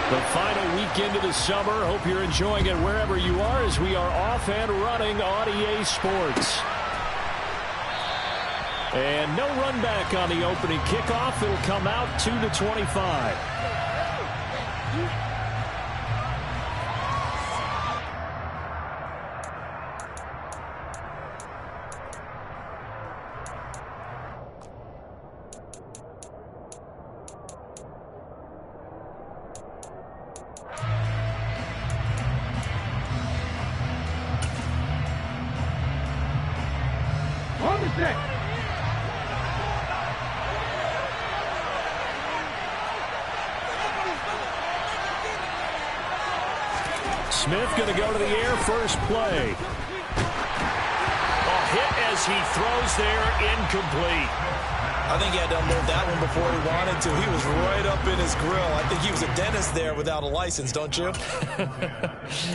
The final weekend of the summer. Hope you're enjoying it wherever you are as we are off and running on EA Sports. And no run back on the opening kickoff. It'll come out 2-25. Smith going to go to the air first play. A hit as he throws there, incomplete. I think he had to unload that one before he wanted to. He was right up in his grill. I think he was a dentist there without a license, don't you?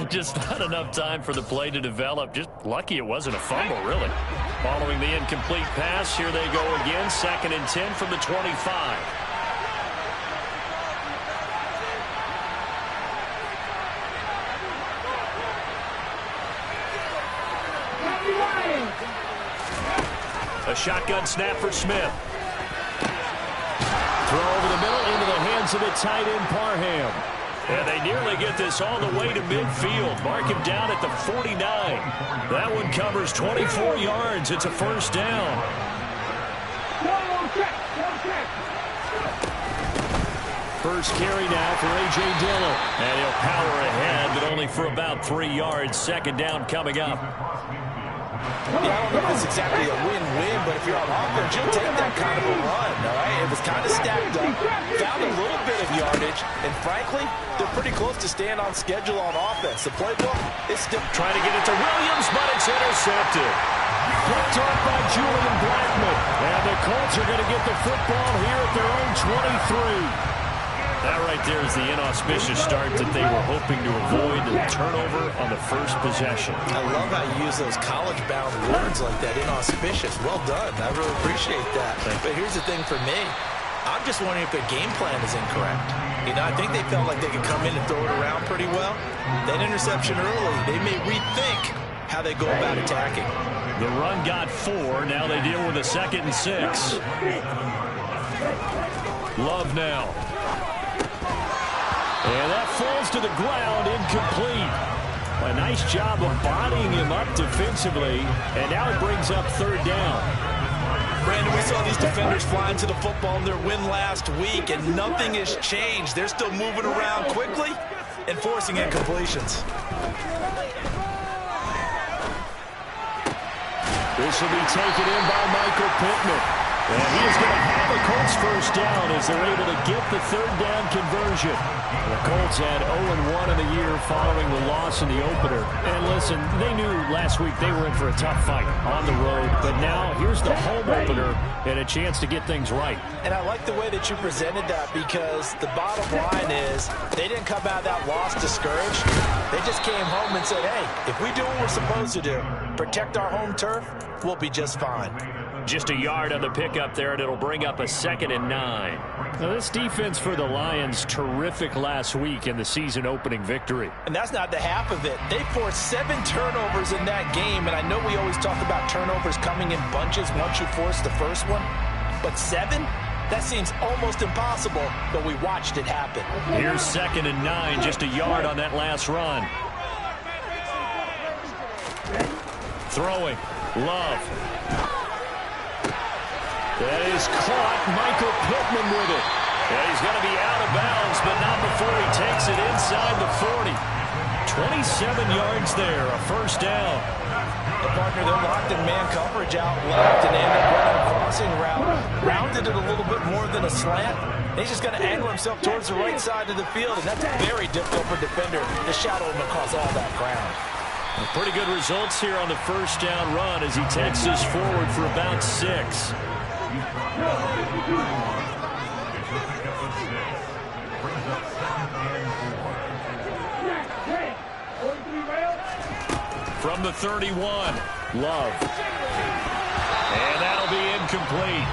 Just not enough time for the play to develop. Just lucky it wasn't a fumble, really. Following the incomplete pass, here they go again. 2nd and 10 from the 25. A shotgun snap for Smith. Throw over the middle into the hands of the tight end, Parham. And they nearly get this all the way to midfield. Mark him down at the 49. That one covers 24 yards. It's a first down. First carry now for A.J. Dillon. And he'll power ahead, but only for about 3 yards. 2nd down coming up. Yeah, I don't know if it's exactly a win-win, but if you're on offense, you'll take that kind of a run, all right? It was kind of stacked up, found a little bit of yardage, and frankly, they're pretty close to staying on schedule on offense. The playbook is still trying to get it to Williams, but it's intercepted. Picked off by Julian Blackmon. And the Colts are going to get the football here at their own 23. That right there is the inauspicious start that they were hoping to avoid, the turnover on the first possession. I love how you use those college-bound words like that, inauspicious. Well done. I really appreciate that. But here's the thing for me. I'm just wondering if their game plan is incorrect. You know, I think they felt like they could come in and throw it around pretty well. That interception early, they may rethink how they go about attacking. The run got 4. Now they deal with a 2nd and 6. Love now. And that falls to the ground, incomplete. A nice job of bodying him up defensively, and now it brings up 3rd down. Brandon, we saw these defenders flying to the football in their win last week, and nothing has changed. They're still moving around quickly and forcing incompletions. This will be taken in by Michael Pittman. And he is going to have a Colts first down as they're able to get the 3rd down conversion. The Colts had 0-1 in the year following the loss in the opener. And listen, they knew last week they were in for a tough fight on the road. But now here's the home opener and a chance to get things right. And I like the way that you presented that, because the bottom line is they didn't come out of that loss discouraged. They just came home and said, hey, if we do what we're supposed to do, protect our home turf, we'll be just fine. Just a yard on the pickup there, and it'll bring up a 2nd and 9. Now, this defense for the Lions, terrific last week in the season-opening victory. And that's not the half of it. They forced 7 turnovers in that game, and I know we always talk about turnovers coming in bunches once you force the first one, but 7? That seems almost impossible, but we watched it happen. Here's 2nd and 9, just a yard on that last run. Throwing, Love. That is caught. Michael Pittman with it. And he's going to be out of bounds, but not before he takes it inside the 40. 27 yards there, a first down. The partner, they're locked in man coverage out left, and they end up running a crossing route. Rounded it a little bit more than a slant. He's just going to angle himself towards the right side of the field, and that's very difficult for a defender to shadow him across all that ground. Pretty good results here on the first down run as he takes us forward for about 6. From the 31, Love. And that'll be incomplete.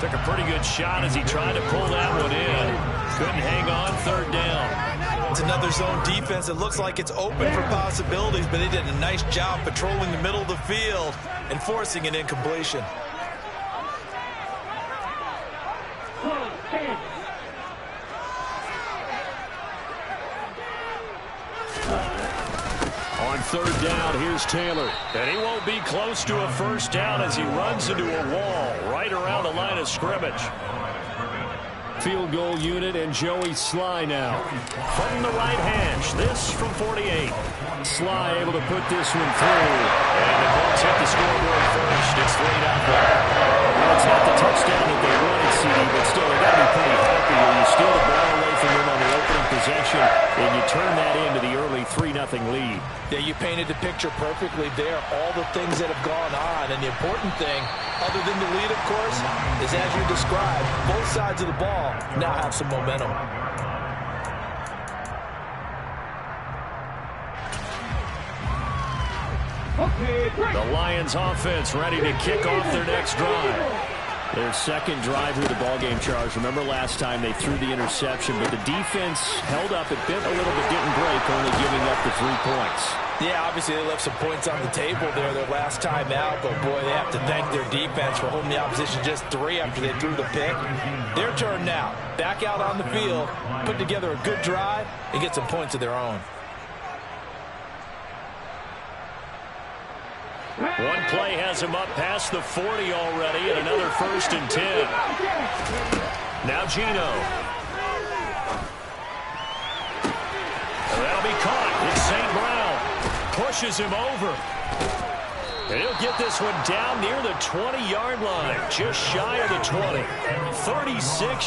Took a pretty good shot as he tried to pull that one in. Couldn't hang on, 3rd down. another zone defense that looks like it's open for possibilities, but they did a nice job patrolling the middle of the field and forcing an incompletion. On third down, here's Taylor. And he won't be close to a first down as he runs into a wall right around the line of scrimmage. Field goal unit and Joey Sly now. From the right hash, this from 48. Sly able to put this one through. And the Colts hit the scoreboard first. It's 3-0. Well, it's not the touchdown that they wanted, CD, but still, they got to be pretty happy when you steal the ball away from them on the opening possession, and you turn that into the early 3-0 lead. Yeah, you painted the picture perfectly there. All the things that have gone on, and the important thing, other than the lead, of course, is as you described, both sides of the ball now have some momentum. The Lions offense ready to kick off their next drive. Their second drive through the ballgame, Charles. Remember last time they threw the interception, but the defense held up. It bit a little but didn't break, only giving up the 3 points. Yeah, obviously they left some points on the table there their last time out, but boy, they have to thank their defense for holding the opposition just 3 after they threw the pick. Their turn now. Back out on the field, put together a good drive, and get some points of their own. One play has him up past the 40 already, and another 1st and 10. Now Geno. That'll be caught. It's St. Brown. Pushes him over. And he'll get this one down near the 20-yard line, just shy of the 20. 36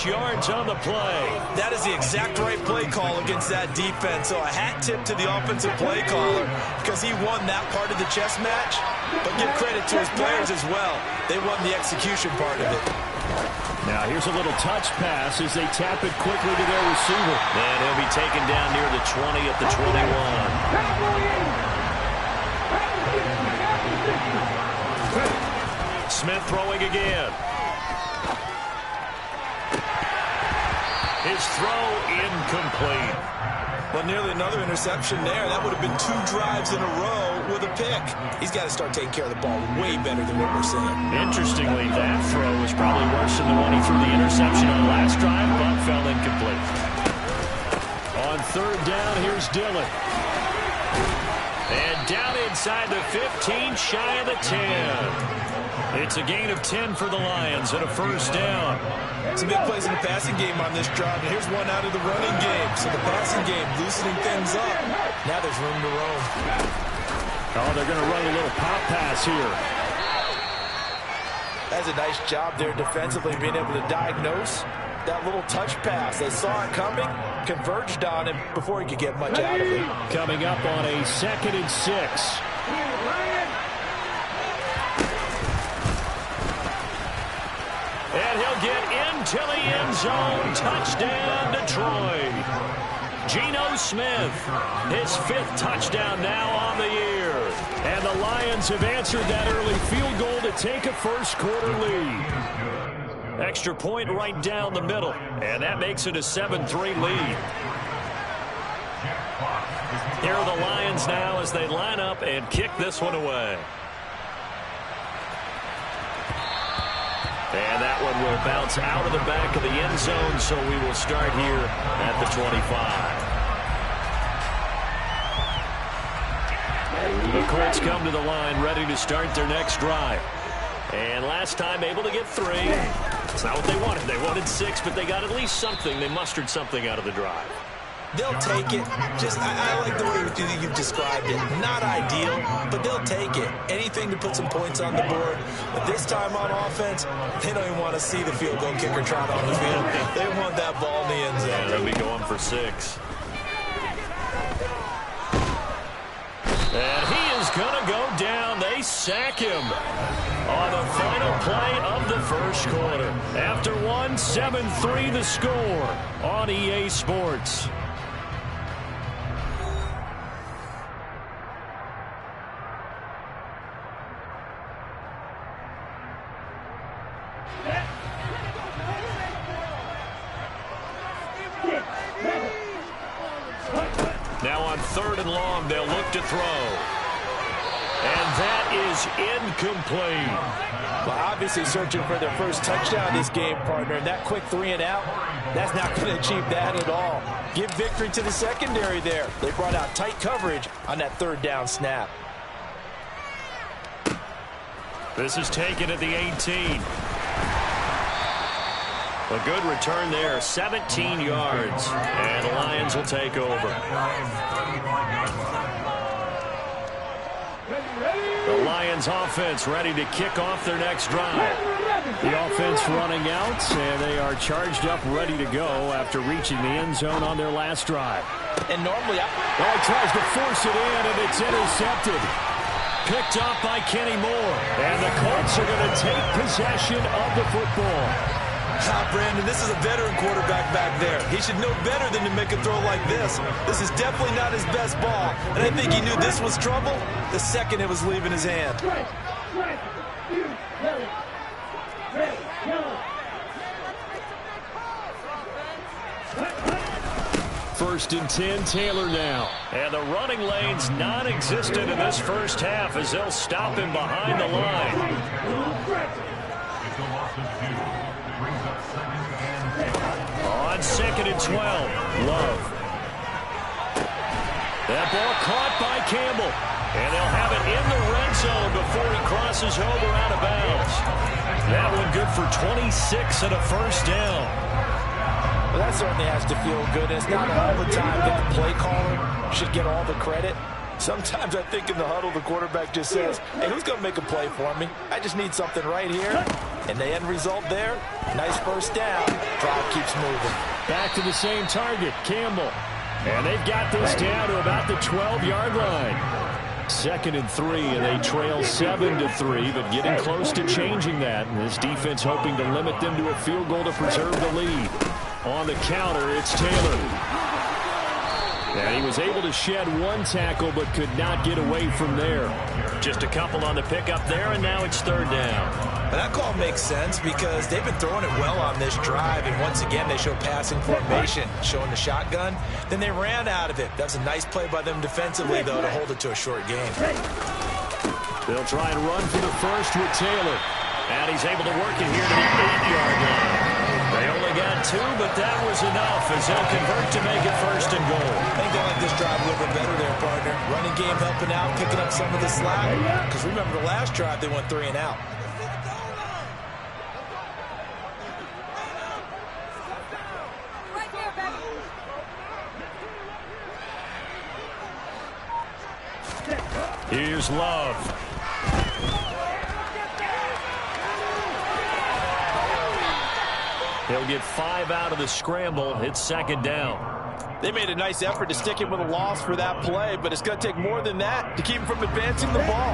yards on the play. That is the exact right play call against that defense. So a hat tip to the offensive play caller because he won that part of the chess match. But give credit to his players as well. They won the execution part of it. Now here's a little touch pass as they tap it quickly to their receiver. And he'll be taken down near the 20 at the 21. Smith throwing again. His throw incomplete. Well, nearly another interception there. That would have been 2 drives in a row with a pick. He's got to start taking care of the ball way better than what we're seeing. Interestingly, that throw was probably worse than the one he threw the interception on last drive, but fell incomplete. On third down, here's Dillon. And down inside the 15, shy of the 10. It's a gain of 10 for the Lions and a first down. Some big plays in the passing game on this drive, and here's one out of the running game. So the passing game loosening things up. Now there's room to roam. Oh, they're going to run a little pop pass here. That's a nice job there defensively, being able to diagnose that little touch pass. They saw it coming, converged on him before he could get much out of it. Coming up on a 2nd and 6. And he'll get into the end zone. Touchdown, Detroit. Geno Smith, his 5th touchdown now on the year. And the Lions have answered that early field goal to take a first-quarter lead. Extra point right down the middle, and that makes it a 7-3 lead. Here are the Lions now as they line up and kick this one away. And that one will bounce out of the back of the end zone, so we will start here at the 25. The Colts come to the line ready to start their next drive. And last time able to get 3. It's not what they wanted. They wanted 6, but they got at least something. They mustered something out of the drive. They'll take it. I like the way you've described it. Not ideal, but they'll take it. Anything to put some points on the board. But this time on offense, they don't even want to see the field goal kicker trot on the field. They want that ball in the end zone. Yeah, they'll be going for 6. And he is going to go down. They sack him on the final play of the first quarter. After 7-3 the score on EA Sports. 3rd and long. They'll look to throw. And that is incomplete. Well, obviously searching for their first touchdown this game, partner. And that quick 3 and out, that's not going to achieve that at all. Give victory to the secondary there. They brought out tight coverage on that 3rd down snap. This is taken at the 18. A good return there, 17 yards. And the Lions will take over. The Lions offense ready to kick off their next drive. The offense running out, and they are charged up, ready to go after reaching the end zone on their last drive. And normally, he tries to force it in, and it's intercepted. Picked up by Kenny Moore. And the Colts are going to take possession of the football. Brandon, this is a veteran quarterback back there. He should know better than to make a throw like this. This is definitely not his best ball. And I think he knew this was trouble the second it was leaving his hand. First and 10, Taylor now. And the running lane's non-existent in this first half as they'll stop him behind the line. On 2nd and 12, Love. That ball caught by Campbell. And they'll have it in the red zone before he crosses over out of bounds. That one good for 26 and a first down. Well, that certainly has to feel good. It's not all the time that the play caller should get all the credit. Sometimes I think in the huddle, the quarterback just says, hey, who's going to make a play for me? I just need something right here. And the end result there, nice first down. Drive keeps moving. Back to the same target, Campbell. And they've got this down to about the 12-yard line. 2nd and 3, and they trail 7-3, but getting close to changing that. And this defense hoping to limit them to a field goal to preserve the lead. On the counter, it's Taylor. And he was able to shed one tackle, but could not get away from there. Just a couple on the pickup there, and now it's 3rd down. And that call makes sense because they've been throwing it well on this drive, and once again they show passing formation, showing the shotgun. Then they ran out of it. That's a nice play by them defensively, though, to hold it to a short game. They'll try and run for the first with Taylor. And he's able to work it here to the 8-yard line. They only got 2, but that was enough as they'll convert to make it 1st and goal. I think they like this drive a little bit better there, partner. Running game helping out, picking up some of the slack. Because remember the last drive, they went 3 and out. Here's Love. He'll get 5 out of the scramble. It's 2nd down. They made a nice effort to stick him with a loss for that play, but it's going to take more than that to keep him from advancing the ball.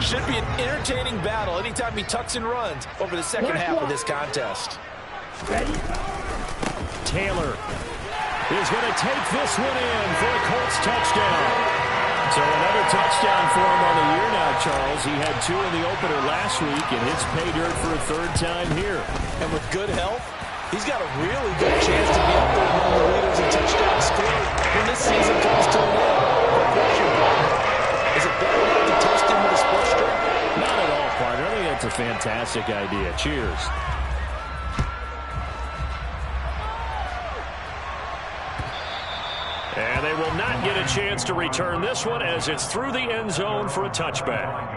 Should be an entertaining battle anytime he tucks and runs over the second half of this contest. Taylor is going to take this one in for a Colts touchdown. So another touchdown for him on the year now, Charles. He had 2 in the opener last week, and hits pay dirt for a 3rd time here. And with good health, he's got a really good chance to be up there among the leaders in touchdown scored when this season comes to an end. What question, partner? Is it better not to test him with a split string? Not at all, partner. I think that's a fantastic idea. Cheers. And they will not get a chance to return this one as it's through the end zone for a touchback.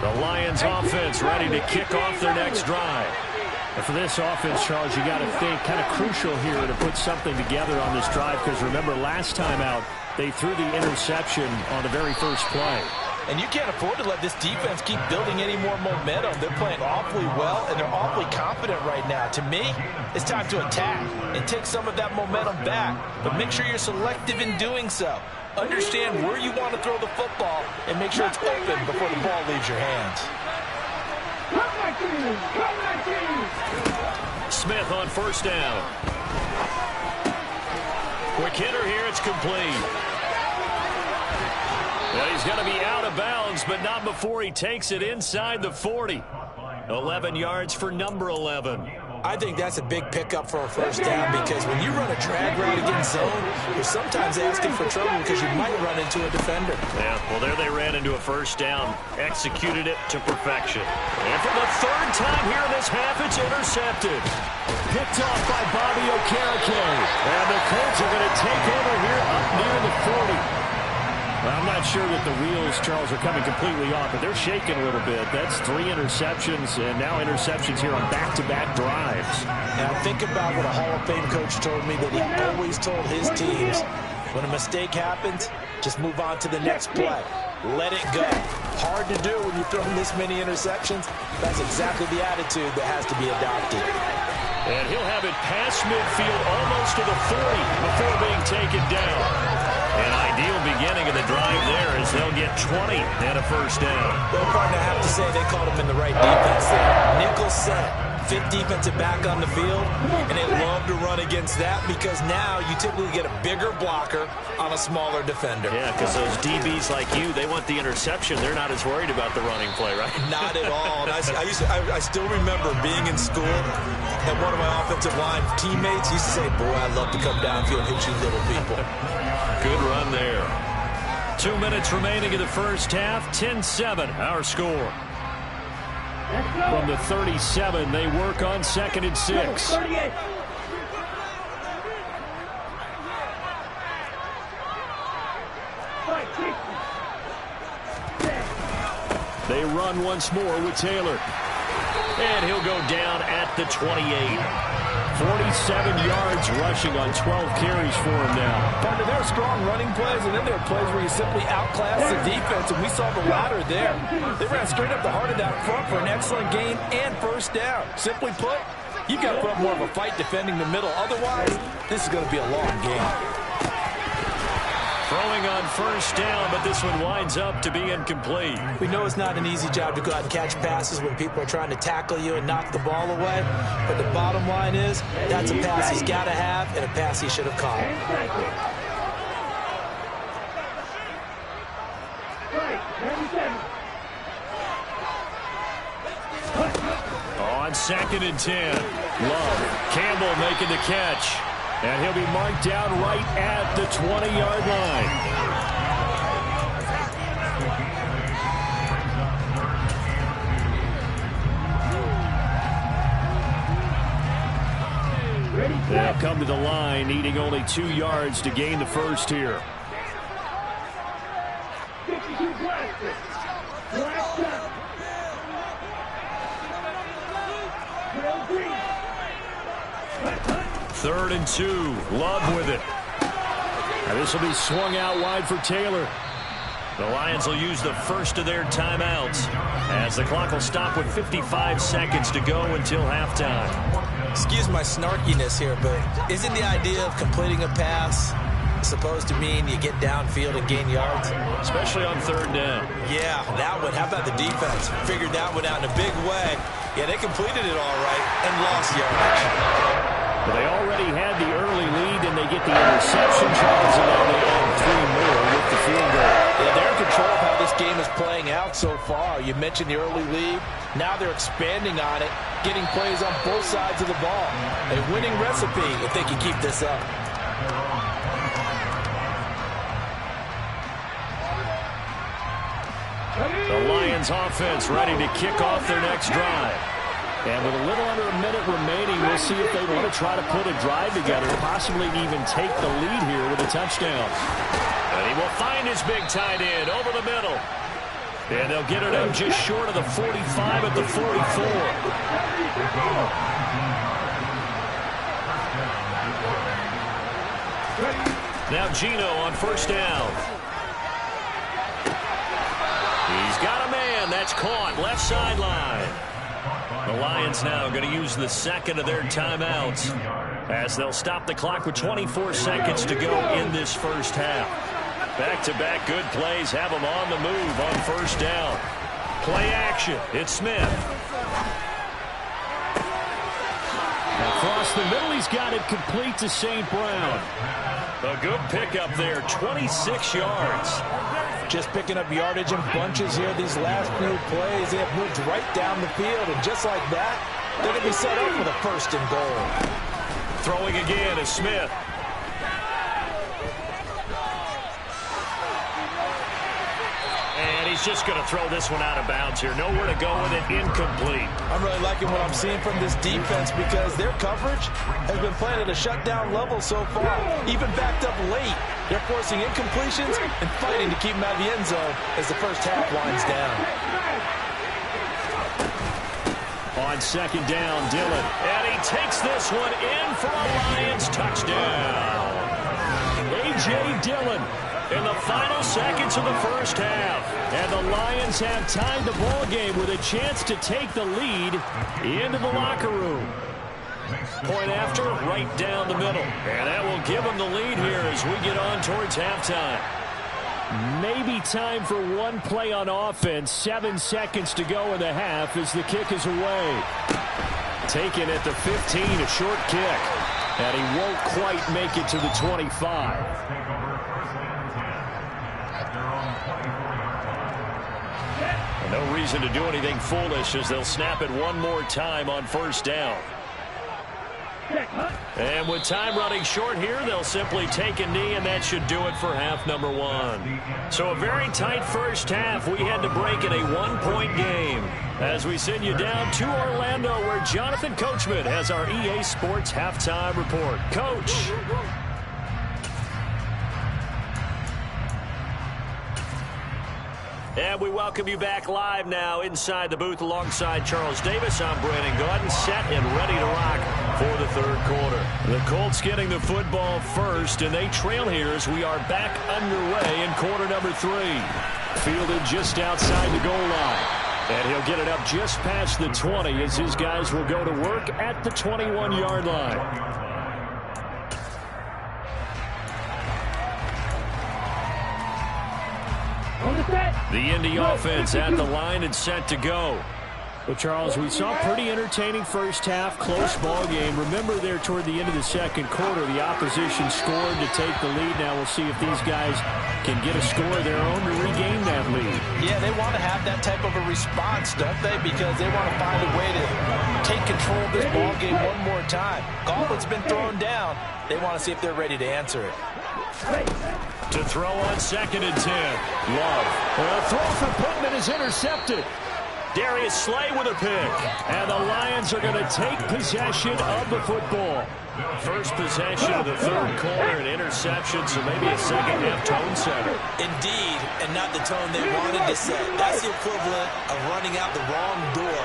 The Lions offense ready to kick off their next drive. And for this offense, Charles, you got to think kind of crucial here to put something together on this drive because remember last time out they threw the interception on the very first play. And you can't afford to let this defense keep building any more momentum. They're playing awfully well, and they're awfully confident right now. To me, it's time to attack and take some of that momentum back. But make sure you're selective in doing so. Understand where you want to throw the football and make sure it's open before the ball leaves your hands. Smith on first down. Quick hitter here. It's complete. Well, he's going to be out of bounds, but not before he takes it inside the 40. 11 yards for number 11. I think that's a big pickup for a first down because when you run a drag route against zone, you're sometimes asking for trouble because you might run into a defender. Yeah, well, there they ran into a first down, executed it to perfection. And for the third time here in this half, it's intercepted. Picked off by Bobby Okereke. And the Colts are going to take over here up near the 40. Well, I'm not sure that the wheels, Charles, are coming completely off, but they're shaking a little bit. That's 3 interceptions, and now interceptions here on back-to-back drives. Now, think about what a Hall of Fame coach told me that he always told his teams. When a mistake happens, just move on to the next play. Let it go. Hard to do when you're throwing this many interceptions. That's exactly the attitude that has to be adopted. And he'll have it past midfield almost to the 40 before being taken down. An ideal beginning of the drive there as they'll get 20 and a first down. Well, partner, I have to say they called him in the right defense there. Nickel set. 5th defensive back on the field, and they love to run against that because now you typically get a bigger blocker on a smaller defender. Yeah, because those DBs like you, they want the interception. They're not as worried about the running play, right? Not at all. And I still remember being in school, and one of my offensive line teammates used to say, boy, I'd love to come downfield and hit you little people. Good run there. 2 minutes remaining in the first half. 10-7, our score. From the 37, they work on 2nd and 6. They run once more with Taylor. And he'll go down at the 28. 47 yards rushing on 12 carries for him now. Partner, there are strong running plays, and then there are plays where you simply outclass the defense, and we saw the latter there. They ran straight up the heart of that front for an excellent gain and first down. Simply put, you've got to put up more of a fight defending the middle. Otherwise, this is going to be a long game. Throwing on first down, but this one winds up to be incomplete. We know it's not an easy job to go out and catch passes when people are trying to tackle you and knock the ball away. But the bottom line is, that's a pass he's got to have and a pass he should have caught. On 2nd and 10, Love. Campbell making the catch. And he'll be marked down right at the 20-yard line. They'll come to the line, needing only 2 yards to gain the first here. Third and 2. Love with it. Now this will be swung out wide for Taylor. The Lions will use the first of their timeouts as the clock will stop with 55 seconds to go until halftime. Excuse my snarkiness here, but isn't the idea of completing a pass supposed to mean you get downfield and gain yards? Especially on 3rd down. Yeah, that one. How about the defense? Figured that one out in a big way. Yeah, they completed it all right and lost yardage. But they already had the early lead, and they get the interception, Charles, and now they add 3 more with the field goal. Yeah, they're in control of how this game is playing out so far. You mentioned the early lead. Now they're expanding on it, getting plays on both sides of the ball. A winning recipe if they can keep this up. The Lions offense ready to kick off their next drive. And with a little under a minute remaining, we'll see if they want to try to put a drive together, possibly even take the lead here with a touchdown. And he will find his big tight end over the middle. And they'll get it up just short of the 45 at the 44. Now Geno on first down. He's got a man. That's caught. Left sideline. The Lions now going to use the second of their timeouts as they'll stop the clock with 24 seconds to go in this first half. Back-to-back good plays have them on the move on first down. Play action. It's Smith. Across the middle, he's got it complete to St. Brown. A good pickup there, 26 yards. Just picking up yardage in bunches here these last few plays. They have moved right down the field, and just like that, they're going to be set up with a first and goal. Throwing again is Smith. And he's just going to throw this one out of bounds here. Nowhere to go with it, incomplete. I'm really liking what I'm seeing from this defense because their coverage has been playing at a shutdown level so far. Even backed up late, they're forcing incompletions and fighting to keep them out of the end zone as the first half winds down. On second down, Dillon. And he takes this one in for a Lions touchdown. A.J. Dillon in the final seconds of the first half. And the Lions have tied the ball game with a chance to take the lead into the locker room. Point after, right down the middle. And that will give them the lead here as we get on towards halftime. Maybe time for one play on offense. 7 seconds to go in the half as the kick is away. Taken at the 15, a short kick. And he won't quite make it to the 25. No reason to do anything foolish as they'll snap it one more time on first down. And with time running short here, they'll simply take a knee, and that should do it for half number one. So a very tight first half. We had to break in a one-point game as we send you down to Orlando, where Jonathan Coachman has our EA Sports halftime report. Coach. And we welcome you back live now inside the booth alongside Charles Davis. I'm Brandon Gaudin, set and ready to rock for the third quarter. The Colts getting the football first, and they trail here as we are back underway in quarter number 3. Fielded just outside the goal line. And he'll get it up just past the 20 as his guys will go to work at the 21-yard line. The Indy offense at the line and set to go. Well, Charles, we saw a pretty entertaining first half, close ball game. Remember there toward the end of the second quarter, the opposition scored to take the lead. Now we'll see if these guys can get a score of their own to regain that lead. Yeah, they want to have that type of a response, don't they? Because they want to find a way to take control of this ball game one more time. Gauntlet's been thrown down. They want to see if they're ready to answer it. To throw on second and 10. Love. A throw for Pittman is intercepted. Darius Slay with a pick. And the Lions are going to take possession of the football. First possession of the third quarter, an interception, so maybe a second half tone setter. Indeed, and not the tone they wanted to set. That's the equivalent of running out the wrong door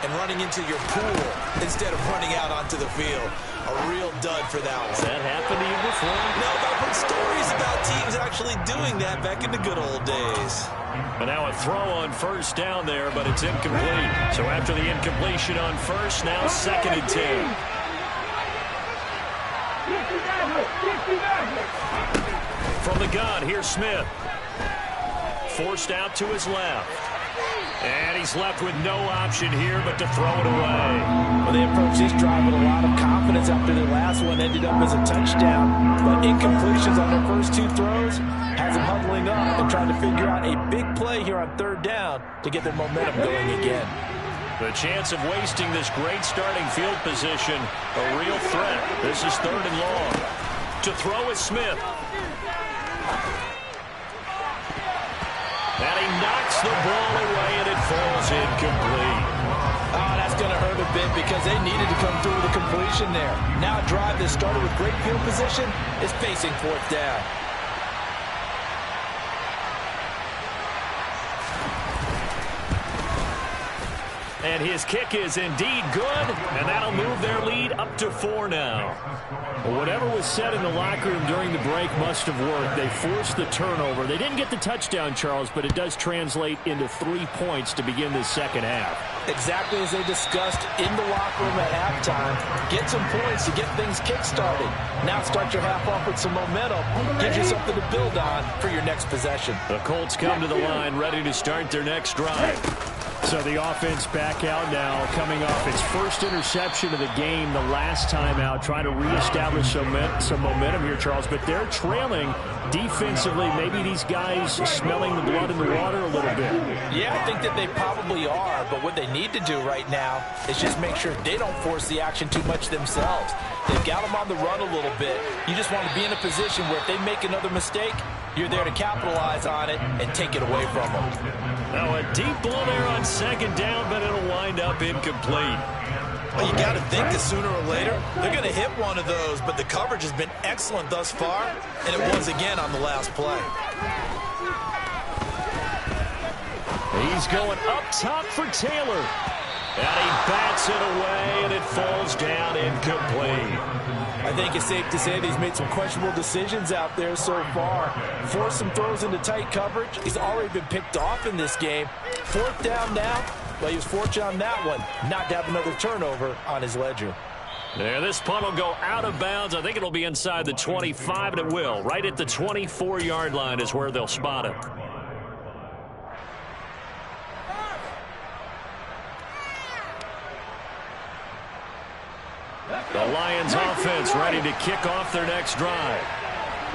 and running into your pool instead of running out onto the field. A real dud for that one. Has that happened to you before? No, but I've heard stories about teams actually doing that back in the good old days. And now a throw on first down there, but it's incomplete. So after the incompletion on first, now second and 10. From the gun, here's Smith. Forced out to his left. And he's left with no option here but to throw it away. Well, they approached this drive with a lot of confidence after their last one ended up as a touchdown. But incompletions on their first 2 throws has them huddling up and trying to figure out a big play here on third down to get their momentum going again. The chance of wasting this great starting field position, a real threat. This is third and long. To throw is Smith. And he knocks the ball away, and it falls incomplete. Oh, that's going to hurt a bit because they needed to come through with a completion there. Now a drive that started with great field position is facing fourth down. And his kick is indeed good, and that'll move their lead up to 4 now. Well, whatever was said in the locker room during the break must have worked. They forced the turnover. They didn't get the touchdown, Charles, but it does translate into 3 points to begin this second half. Exactly as they discussed in the locker room at halftime. Get some points to get things kick-started. Now start your half off with some momentum. Gives you something to build on for your next possession. The Colts come to the line ready to start their next drive. So the offense back out now, coming off its first interception of the game the last time out, trying to reestablish some momentum here, Charles. But they're trailing defensively. Maybe these guys smelling the blood in the water a little bit. Yeah, I think that they probably are. But what they need to do right now is just make sure they don't force the action too much themselves. They've got them on the run a little bit. You just want to be in a position where if they make another mistake, you're there to capitalize on it and take it away from them. Now a deep ball there on second down, but it'll wind up incomplete. Well, you got to think that sooner or later they're going to hit one of those, but the coverage has been excellent thus far, and it was again on the last play. He's going up top for Taylor. And he bats it away, and it falls down incomplete. I think it's safe to say that he's made some questionable decisions out there so far. Forced some throws into tight coverage. He's already been picked off in this game. Fourth down now. Well, he was fortunate on that one not to have another turnover on his ledger. There, this punt will go out of bounds. I think it'll be inside the 25, and it will. Right at the 24-yard line is where they'll spot it. The Lions offense ready to kick off their next drive.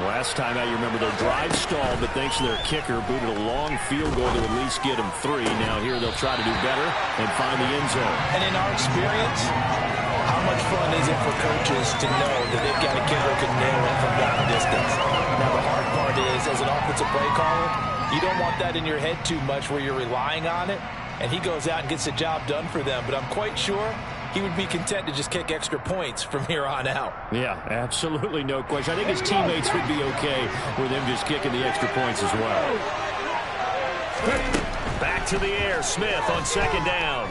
Last time out, you remember their drive stalled, but thanks to their kicker, booted a long field goal to at least get them 3. Now here they'll try to do better and find the end zone. And in our experience, how much fun is it for coaches to know that they've got a kicker who can nail it from down distance? Now the hard part is, as an offensive play caller, you don't want that in your head too much where you're relying on it, and he goes out and gets the job done for them. But I'm quite sure he would be content to just kick extra points from here on out. Yeah, absolutely no question. I think his teammates would be okay with him just kicking the extra points as well. Back to the air, Smith on second down.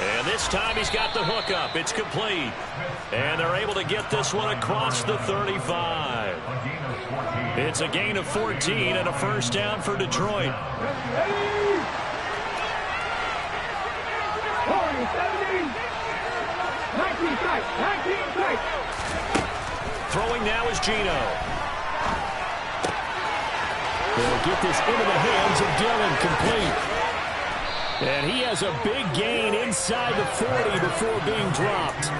And this time he's got the hook up. It's complete. And they're able to get this one across the 35. It's a gain of 14 and a first down for Detroit. Throwing now is Geno. They'll get this into the hands of Dillon, complete. And he has a big gain inside the 40 before being dropped.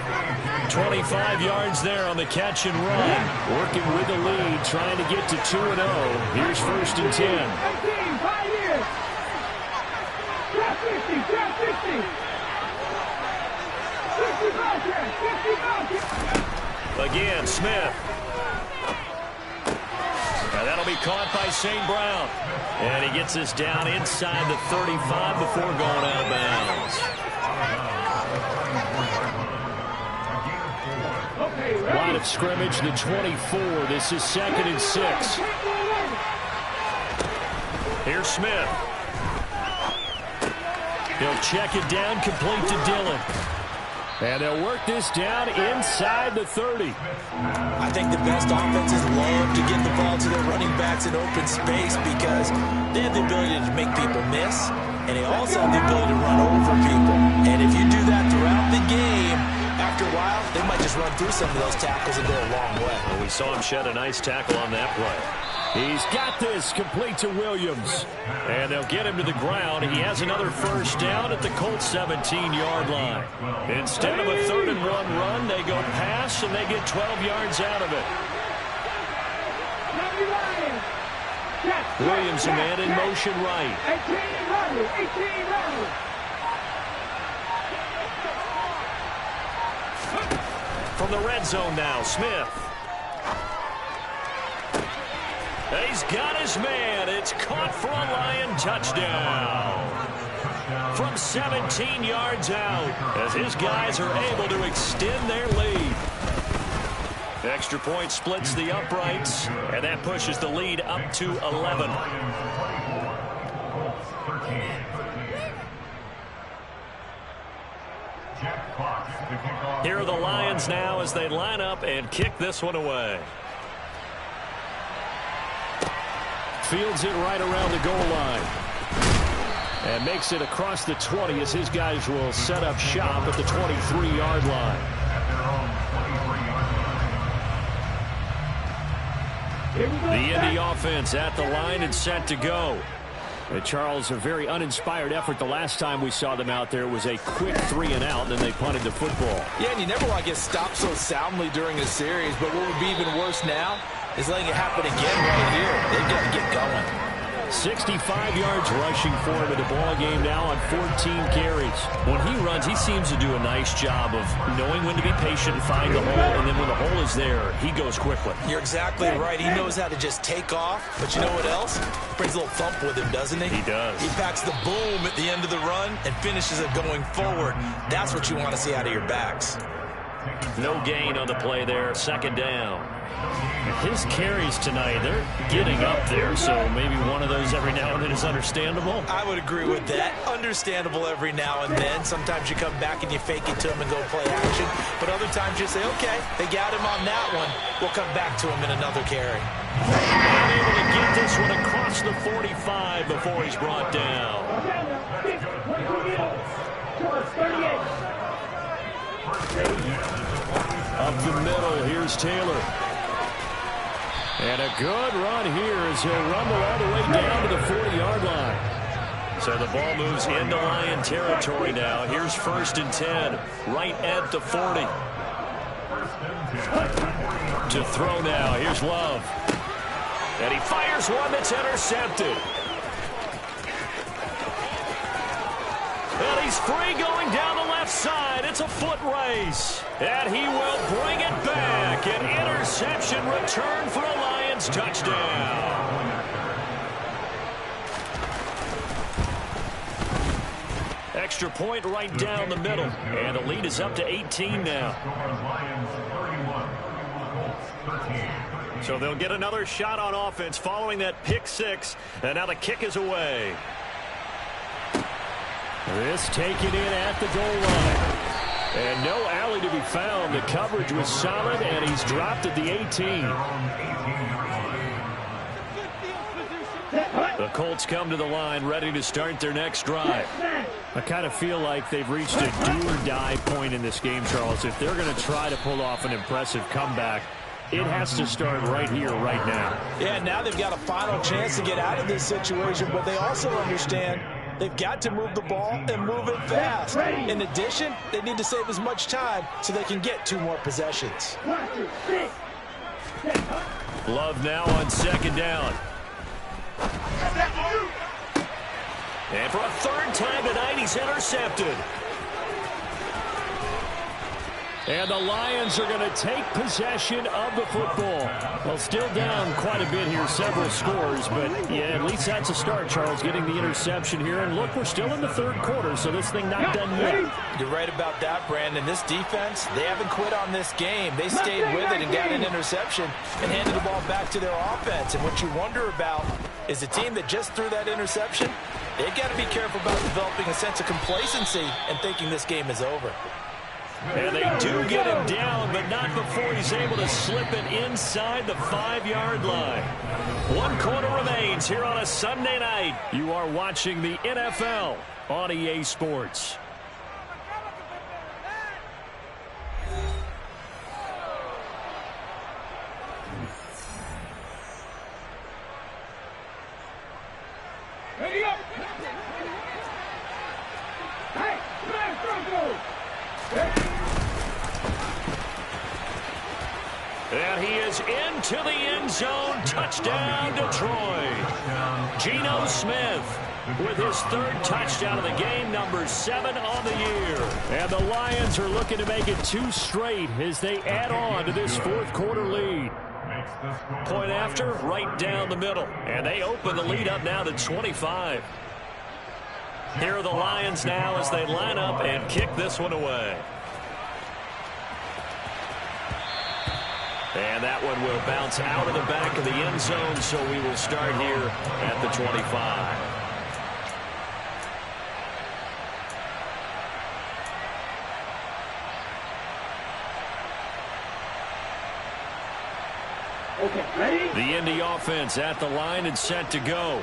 25 yards there on the catch and run. Working with the lead, trying to get to 2-0. Here's first and 10. Again, Smith. Now that'll be caught by St. Brown. And he gets this down inside the 35 before going out of bounds. Line of scrimmage, the 24. This is 2nd and 6. Here's Smith. He'll check it down, complete to Dillon. And they'll work this down inside the 30. I think the best offenses love to get the ball to their running backs in open space because they have the ability to make people miss, and they also have the ability to run over people. And if you do that throughout the game, after a while, they might just run through some of those tackles and go a long way. Well, we saw him shed a nice tackle on that play. He's got this complete to Williams. And they'll get him to the ground. He has another first down at the Colts 17-yard line. Instead of a 3rd and 1 run, they go pass, and they get 12 yards out of it. Williams, a man in motion right. From the red zone now, Smith. He's got his man. It's caught for a Lion touchdown. From 17 yards out, as his guys are able to extend their lead. Extra point splits the uprights, and that pushes the lead up to 11. Here are the Lions now as they line up and kick this one away. Fields it right around the goal line. And makes it across the 20 as his guys will set up shop at the 23-yard line. The Indy offense at the line and set to go. Charles, a very uninspired effort. The last time we saw them out there was a quick 3-and-out, and then they punted the football. Yeah, and you never want to get stopped so soundly during a series, but what would be even worse now is letting it happen again right here. They've got to get going. 65 yards rushing for him in the ball game now on 14 carries. When he runs, he seems to do a nice job of knowing when to be patient and find the hole, and then when the hole is there, he goes quickly. You're exactly right. He knows how to just take off, but you know what else? Brings a little thump with him, doesn't he? He does. He packs the boom at the end of the run and finishes it going forward. That's what you want to see out of your backs. No gain on the play there. Second down. His carries tonight, they're getting up there, so maybe one of those every now and then is understandable. I would agree with that. Understandable every now and then. Sometimes you come back and you fake it to him and go play action. But other times you say, okay, they got him on that one. We'll come back to him in another carry. And able to get this one across the 45 before he's brought down. Up the middle, here's Taylor. And a good run here as he'll rumble all the way down to the 40-yard line. So the ball moves into Lion territory now. Here's 1st and 10, right at the 40. To throw now, here's Love. And he fires one that's intercepted. And he's free going down the left side. It's a foot race. And he will bring it back. An interception return for a Lions touchdown. Extra point right down the middle. And the lead is up to 18 now. So they'll get another shot on offense following that pick 6. And now the kick is away. This taken in at the goal line. And no alley to be found. The coverage was solid, and he's dropped at the 18. The Colts come to the line ready to start their next drive. I kind of feel like they've reached a do-or-die point in this game, Charles. If they're going to try to pull off an impressive comeback, it has to start right here, right now. Yeah, now they've got a final chance to get out of this situation, but they also understand they've got to move the ball and move it fast. In addition, they need to save as much time so they can get 2 more possessions. Love now on 2nd down. And for a 3rd time tonight, he's intercepted. And the Lions are going to take possession of the football. Well, still down quite a bit here, several scores, but yeah, at least that's a start, Charles, getting the interception here. And look, we're still in the 3rd quarter, so this thing not done yet. You're right about that, Brandon. This defense, they haven't quit on this game. They stayed with it and got an interception and handed the ball back to their offense. And what you wonder about is the team that just threw that interception, they've got to be careful about developing a sense of complacency and thinking this game is over. And they do get him down, but not before he's able to slip it inside the 5-yard line. 1 quarter remains here on a Sunday night. You are watching the NFL on EA Sports. Ready up! Hey, and he is into the end zone. Touchdown, Detroit. Geno Smith with his 3rd touchdown of the game, number 7 on the year. And the Lions are looking to make it 2 straight as they add on to this 4th quarter lead. Point after, right down the middle. And they open the lead up now to 25. Here are the Lions now as they line up and kick this one away. And that one will bounce out of the back of the end zone, so we will start here at the 25. Okay, ready? The Indy offense at the line and set to go.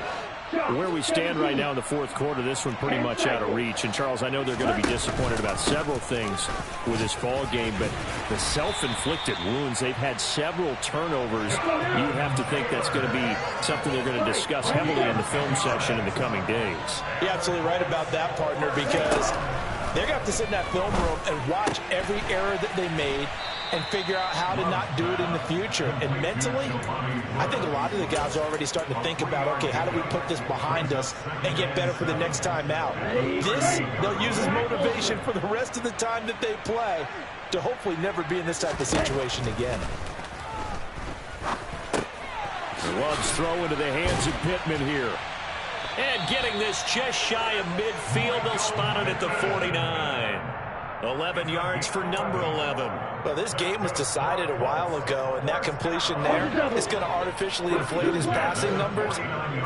Where we stand right now in the fourth quarter, this one pretty much out of reach. And, Charles, I know they're going to be disappointed about several things with this ball game, but the self-inflicted wounds, they've had several turnovers. You have to think that's going to be something they're going to discuss heavily in the film session in the coming days. You're absolutely right about that, partner, because they're going to have to sit in that film room and watch every error that they made and figure out how to not do it in the future. And mentally, I think a lot of the guys are already starting to think about, okay, how do we put this behind us and get better for the next time out? This, they'll use as motivation for the rest of the time that they play to hopefully never be in this type of situation again. Love's throw into the hands of Pittman here. And getting this just shy of midfield, they'll spot it at the 49. 11 yards for number 11. Well, this game was decided a while ago, and that completion there is going to artificially inflate his passing numbers.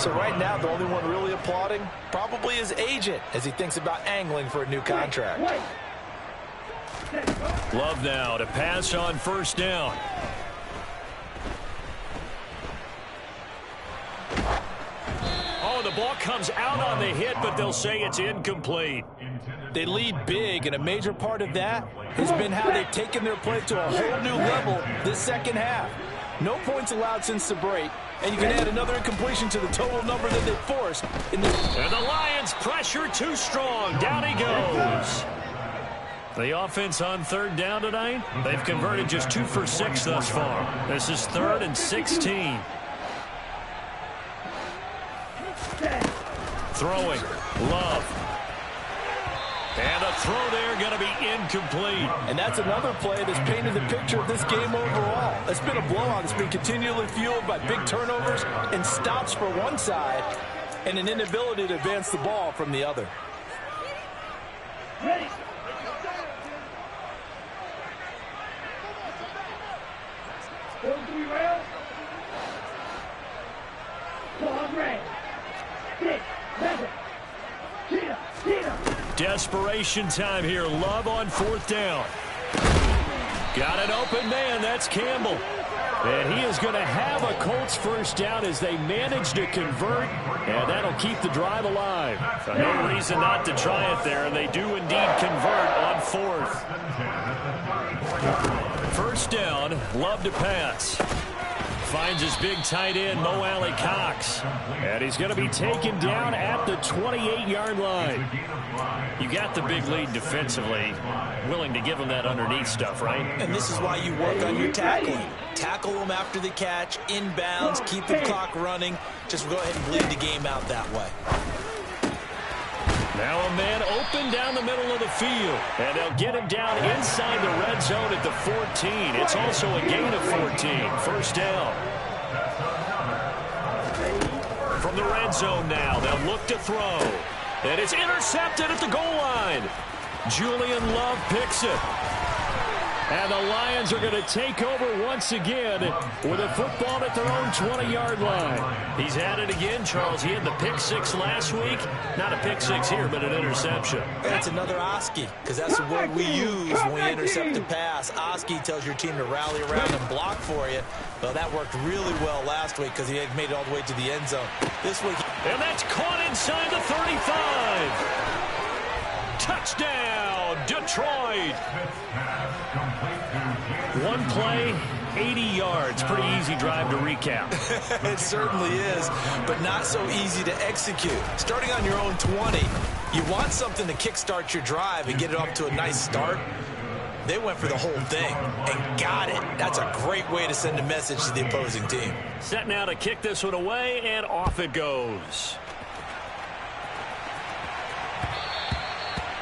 So right now, the only one really applauding probably his agent as he thinks about angling for a new contract. Love now to pass on first down. Oh, the ball comes out on the hit, but they'll say it's incomplete. They lead big, and a major part of that has been how they've taken their play to a whole new level this second half. No points allowed since the break, and you can add another incompletion to the total number that they forced. And the Lions pressure too strong. Down he goes. The offense on third down tonight, they've converted just 2 for 6 thus far. This is 3rd and 16. Throwing, Love. And a throw there going to be incomplete. And that's another play that's painted the picture of this game overall. It's been a blowout. It's been continually fueled by big turnovers and stops for one side and an inability to advance the ball from the other. Ready. Those 3 rails. Ball red. 6, 7. Cheetah. Desperation time here. Love on 4th down. Got an open man. That's Campbell. And he is going to have a Colts first down as they manage to convert. And that'll keep the drive alive. So no reason not to try it there. And they do indeed convert on 4th. First down. Love to pass. Finds his big tight end, Mo Alley-Cox. And he's going to be taken down at the 28-yard line. You got the big lead defensively. Willing to give him that underneath stuff, right? And this is why you work on your tackling. Tackle them after the catch, inbounds, keep the clock running. Just go ahead and bleed the game out that way. Now a man open down the middle of the field. And they'll get him down inside the red zone at the 14. It's also a gain of 14. First down. From the red zone now, they'll look to throw. And it's intercepted at the goal line. Julian Love picks it. And the Lions are going to take over once again with a football at their own 20-yard line. He's at it again, Charles. He had the pick 6 last week. Not a pick 6 here, but an interception. That's another Oski, because that's the word we use when we intercept a pass. Oski tells your team to rally around and block for you. Well, that worked really well last week because he had made it all the way to the end zone. This week, and that's caught inside the 35. Touchdown, Detroit. One play, 80 yards. Pretty easy drive to recap. It certainly is, but not so easy to execute. Starting on your own 20, you want something to kickstart your drive and get it off to a nice start. They went for the whole thing and got it. That's a great way to send a message to the opposing team. Set now to kick this one away, and off it goes.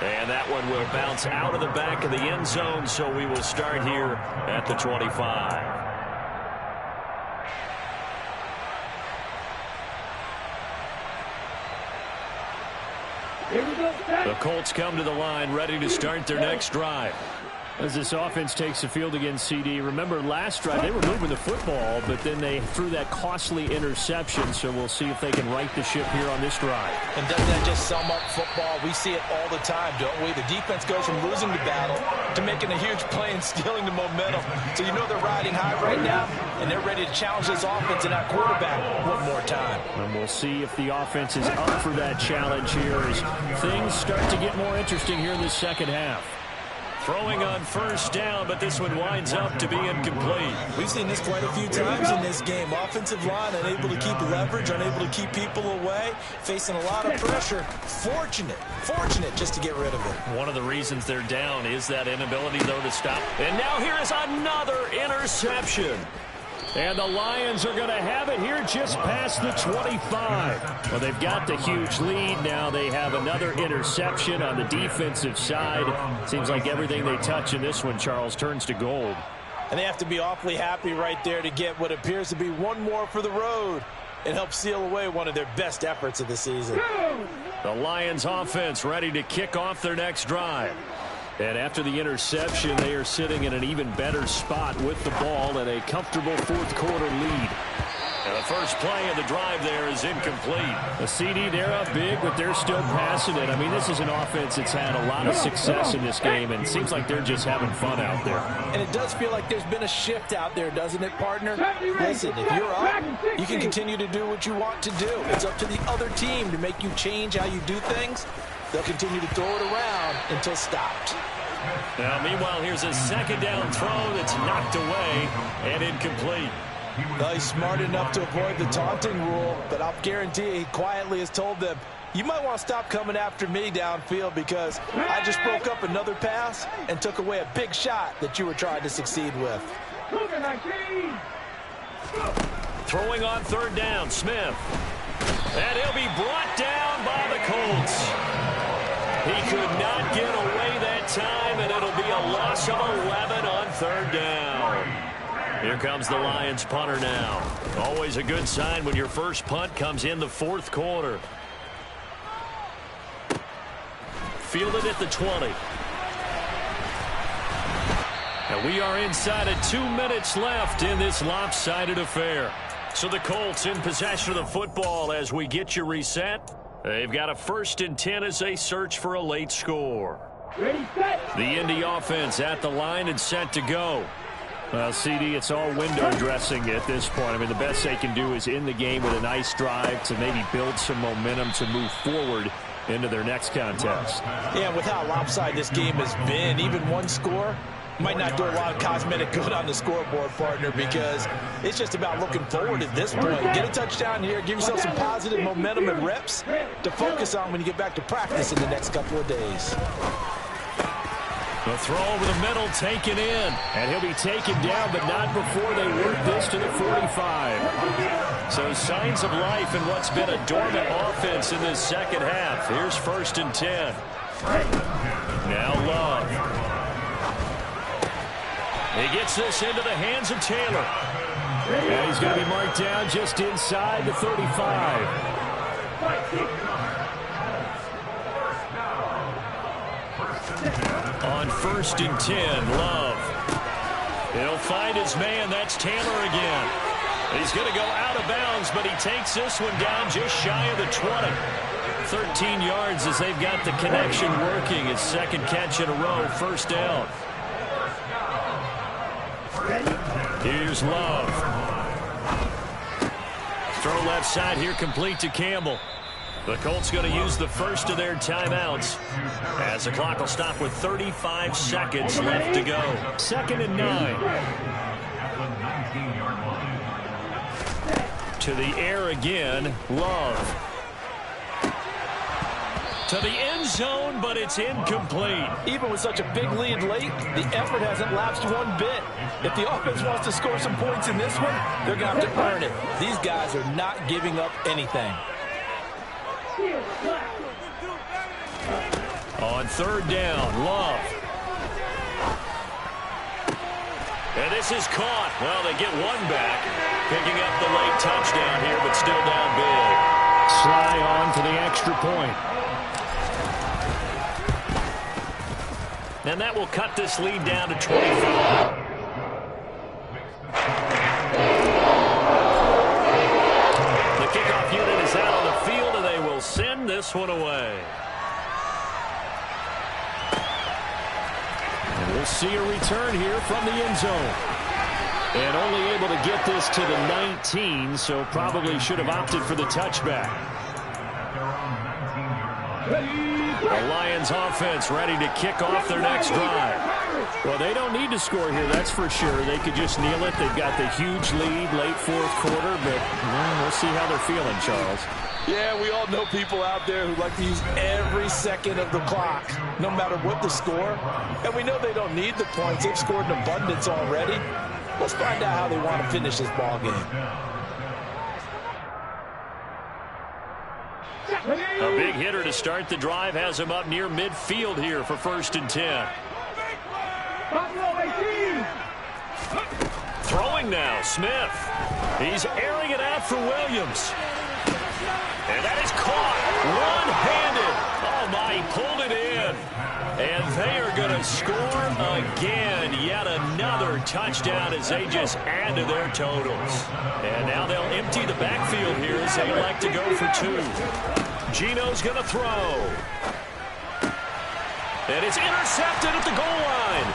And that one will bounce out of the back of the end zone, so we will start here at the 25. Here we go. The Colts come to the line ready to start their next drive. As this offense takes the field against CD, remember last drive they were moving the football, but then they threw that costly interception, so we'll see if they can right the ship here on this drive. And doesn't that just sum up football? We see it all the time, don't we? The defense goes from losing the battle to making a huge play and stealing the momentum. So you know they're riding high right now, and they're ready to challenge this offense and that quarterback one more time. And we'll see if the offense is up for that challenge here as things start to get more interesting here in the second half. Throwing on first down, but this one winds up to be incomplete. We've seen this quite a few times in this game. Offensive line unable to keep leverage, unable to keep people away, facing a lot of pressure. Fortunate just to get rid of it. One of the reasons they're down is that inability, though, to stop. And now here is another interception. And the Lions are going to have it here just past the 25. Well, they've got the huge lead. Now they have another interception on the defensive side. Seems like everything they touch in this one, Charles, turns to gold. And they have to be awfully happy right there to get what appears to be one more for the road and help seal away one of their best efforts of the season. The Lions offense ready to kick off their next drive. And after the interception, they are sitting in an even better spot with the ball and a comfortable fourth-quarter lead. And the first play of the drive there is incomplete. The CD, they're up big, but they're still passing it. I mean, this is an offense that's had a lot of success in this game, and it seems like they're just having fun out there. And it does feel like there's been a shift out there, doesn't it, partner? Listen, if you're up, you can continue to do what you want to do. It's up to the other team to make you change how you do things. They'll continue to throw it around until stopped. Now, meanwhile, here's a second down throw that's knocked away and incomplete. Well, he's smart enough to avoid the taunting rule, but I'll guarantee he quietly has told them, you might want to stop coming after me downfield because I just broke up another pass and took away a big shot that you were trying to succeed with. Throwing on third down, Smith. And he'll be brought down by the Colts. He could not get away that time, and it'll be a loss of 11 on third down. Here comes the Lions punter now. Always a good sign when your first punt comes in the fourth quarter. Fielded at the 20. And we are inside of 2 minutes left in this lopsided affair. So the Colts in possession of the football as we get you reset. They've got a 1st and 10 as they search for a late score. Ready, set. The Indy offense at the line and set to go. Well, CD, it's all window dressing at this point. I mean, the best they can do is end the game with a nice drive to maybe build some momentum to move forward into their next contest. Yeah, with how lopsided this game has been, even one score might not do a lot of cosmetic good on the scoreboard, partner, because it's just about looking forward at this point. Get a touchdown here, give yourself some positive momentum and reps to focus on when you get back to practice in the next couple of days. The throw over the middle taken in, and he'll be taken down, but not before they work this to the 45. So signs of life in what's been a dormant offense in this second half. Here's 1st and 10. Now Love. He gets this into the hands of Taylor. And he's going to be marked down just inside the 35. On 1st and 10, Love. He'll find his man. That's Taylor again. He's going to go out of bounds, but he takes this one down just shy of the 20. 13 yards as they've got the connection working. His second catch in a row, 1st down. Here's Love. Throw left side here, complete to Campbell. The Colts going to use the first of their timeouts as the clock will stop with 35 seconds left to go. 2nd and 9. To the air again, Love. To the end zone, but it's incomplete. Even with such a big lead late, the effort hasn't lapsed one bit. If the offense wants to score some points in this one, they're going to have to earn it. These guys are not giving up anything. On 3rd down, Love. And this is caught. Well, they get one back. Picking up the late touchdown here, but still down big. Sly on for the extra point. And that will cut this lead down to 25. The kickoff unit is out on the field, and they will send this one away. And we'll see a return here from the end zone. And only able to get this to the 19, so probably should have opted for the touchback. The Lions offense ready to kick off their next drive. Well, they don't need to score here, that's for sure. They could just kneel it. They've got the huge lead late fourth quarter, but we'll see how they're feeling, Charles. Yeah, we all know people out there who like to use every second of the clock, no matter what the score. And we know they don't need the points. They've scored in abundance already. Let's find out how they want to finish this ball game. A big hitter to start the drive has him up near midfield here for 1st and 10. Throwing now, Smith. He's airing it out for Williams. And that is caught one-handed. Oh, my, he pulled it in. And they are going to score again. Yet another touchdown as they just add to their totals. And now they'll empty the backfield here as they like to go for 2. Geno's going to throw. And it's intercepted at the goal line.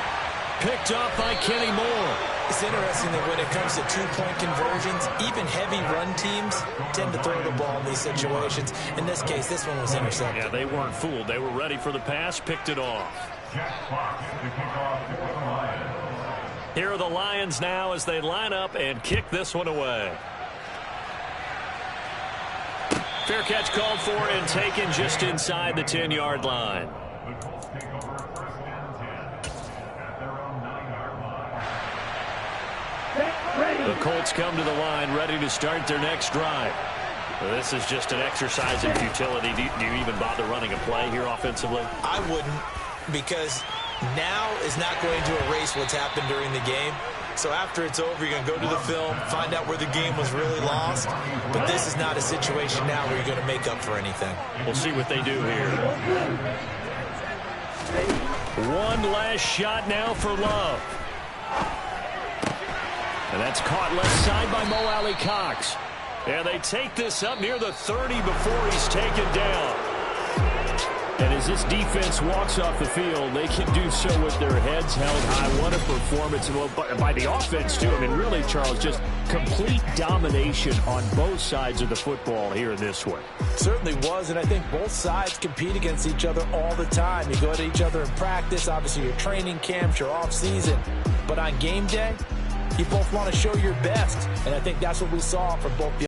Picked up by Kenny Moore. It's interesting that when it comes to two-point conversions, even heavy run teams tend to throw the ball in these situations. In this case, this one was intercepted. Yeah, they weren't fooled. They were ready for the pass, picked it off. Here are the Lions now as they line up and kick this one away. Fair catch called for and taken just inside the 10-yard line. The Colts come to the line ready to start their next drive. This is just an exercise in futility. Do you even bother running a play here offensively? I wouldn't, because now is not going to erase what's happened during the game. So after it's over, you're going to go to the film, find out where the game was really lost. But this is not a situation now where you're going to make up for anything. We'll see what they do here. One last shot now for Love. And that's caught left side by Mo Alley-Cox. And they take this up near the 30 before he's taken down. And as this defense walks off the field, they can do so with their heads held high. What a performance by the offense, too. I mean, really, Charles, just complete domination on both sides of the football here in this one. Certainly was, and I think both sides compete against each other all the time. You go to each other in practice, obviously your training camps, your off-season. But on game day, you both want to show your best, and I think that's what we saw from both the